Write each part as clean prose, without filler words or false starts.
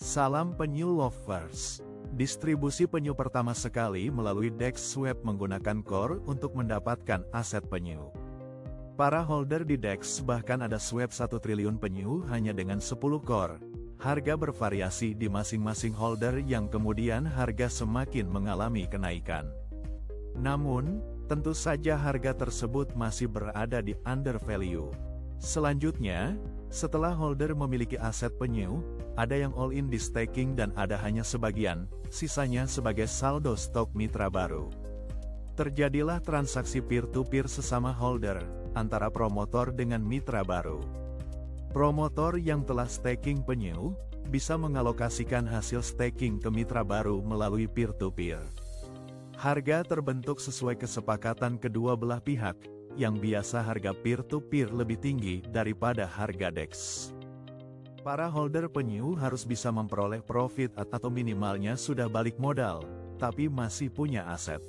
Salam penyu lovers. Distribusi penyu pertama sekali melalui DEX Swap menggunakan core untuk mendapatkan aset penyu. Para holder di DEX bahkan ada swap 1 triliun penyu hanya dengan 10 core. Harga bervariasi di masing-masing holder yang kemudian harga semakin mengalami kenaikan. Namun, tentu saja harga tersebut masih berada di under value. Selanjutnya, setelah holder memiliki aset penyu, ada yang all-in di staking dan ada hanya sebagian, sisanya sebagai saldo stok mitra baru. Terjadilah transaksi peer-to-peer sesama holder, antara promotor dengan mitra baru. Promotor yang telah staking penyu, bisa mengalokasikan hasil staking ke mitra baru melalui peer-to-peer. Harga terbentuk sesuai kesepakatan kedua belah pihak, yang biasa harga peer-to-peer lebih tinggi daripada harga DEX. Para holder penyu harus bisa memperoleh profit atau minimalnya sudah balik modal, tapi masih punya aset.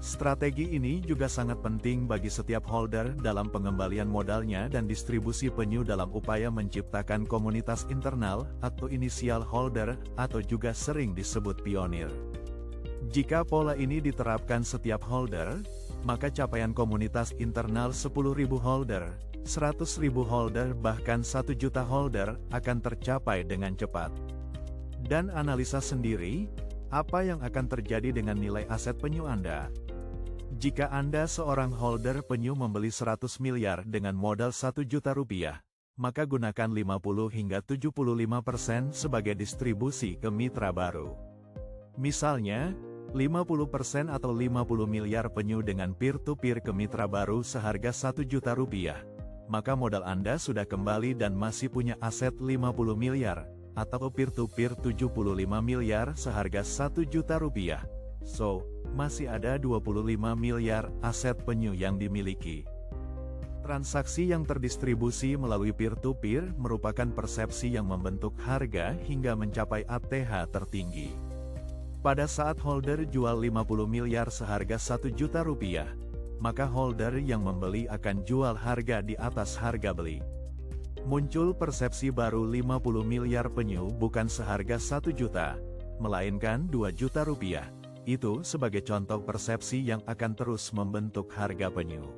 Strategi ini juga sangat penting bagi setiap holder dalam pengembalian modalnya dan distribusi penyu dalam upaya menciptakan komunitas internal atau inisial holder atau juga sering disebut pionir. Jika pola ini diterapkan setiap holder, maka capaian komunitas internal 10.000 holder, 100.000 holder bahkan 1 juta holder akan tercapai dengan cepat. Dan analisa sendiri, apa yang akan terjadi dengan nilai aset penyu Anda? Jika Anda seorang holder penyu membeli 100 miliar dengan modal 1 juta rupiah, maka gunakan 50 hingga 75% sebagai distribusi ke mitra baru. Misalnya, 50% atau 50 miliar penyu dengan peer-to-peer ke mitra baru seharga 1 juta rupiah, maka modal Anda sudah kembali dan masih punya aset 50 miliar, atau peer-to-peer 75 miliar seharga 1 juta rupiah. So, masih ada 25 miliar aset penyu yang dimiliki. Transaksi yang terdistribusi melalui peer-to-peer merupakan persepsi yang membentuk harga hingga mencapai ATH tertinggi. Pada saat holder jual 50 miliar seharga 1 juta rupiah, maka holder yang membeli akan jual harga di atas harga beli. Muncul persepsi baru 50 miliar penyu bukan seharga 1 juta, melainkan 2 juta rupiah. Itu sebagai contoh persepsi yang akan terus membentuk harga penyu.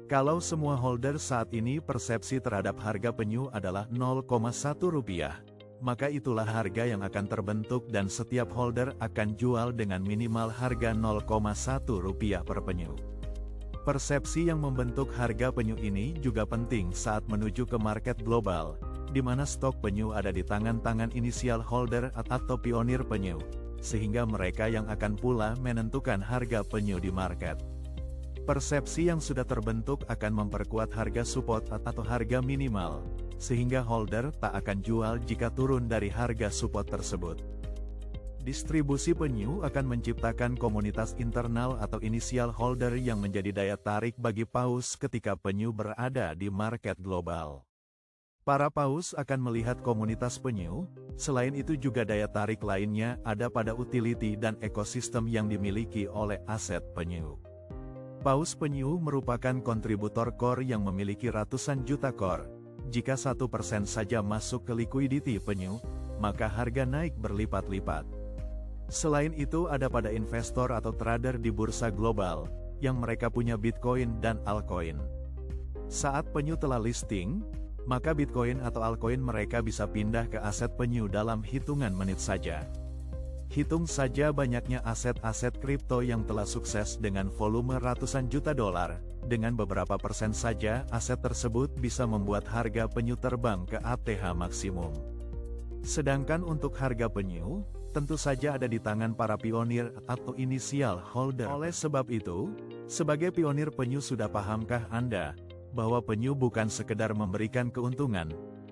Kalau semua holder saat ini persepsi terhadap harga penyu adalah 0,1 rupiah, maka itulah harga yang akan terbentuk dan setiap holder akan jual dengan minimal harga 0,1 rupiah per penyu. Persepsi yang membentuk harga penyu ini juga penting saat menuju ke market global, di mana stok penyu ada di tangan-tangan inisial holder atau pionir penyu, sehingga mereka yang akan pula menentukan harga penyu di market. Persepsi yang sudah terbentuk akan memperkuat harga support atau harga minimal, sehingga holder tak akan jual jika turun dari harga support tersebut. Distribusi penyu akan menciptakan komunitas internal atau inisial holder yang menjadi daya tarik bagi paus ketika penyu berada di market global. Para paus akan melihat komunitas penyu, selain itu juga daya tarik lainnya ada pada utility dan ekosistem yang dimiliki oleh aset penyu. Paus penyu merupakan kontributor core yang memiliki ratusan juta core. Jika 1% saja masuk ke liquidity penyu, maka harga naik berlipat-lipat. Selain itu ada pada investor atau trader di bursa global, yang mereka punya Bitcoin dan altcoin. Saat penyu telah listing, maka Bitcoin atau altcoin mereka bisa pindah ke aset penyu dalam hitungan menit saja. Hitung saja banyaknya aset-aset kripto yang telah sukses dengan volume ratusan juta dolar, dengan beberapa persen saja aset tersebut bisa membuat harga penyu terbang ke ATH maksimum. Sedangkan untuk harga penyu, tentu saja ada di tangan para pionir atau inisial holder. Oleh sebab itu, sebagai pionir penyu sudah pahamkah Anda, bahwa penyu bukan sekedar memberikan keuntungan,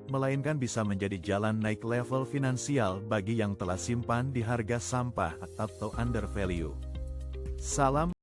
melainkan bisa menjadi jalan naik level finansial bagi yang telah simpan di harga sampah atau under value. Salam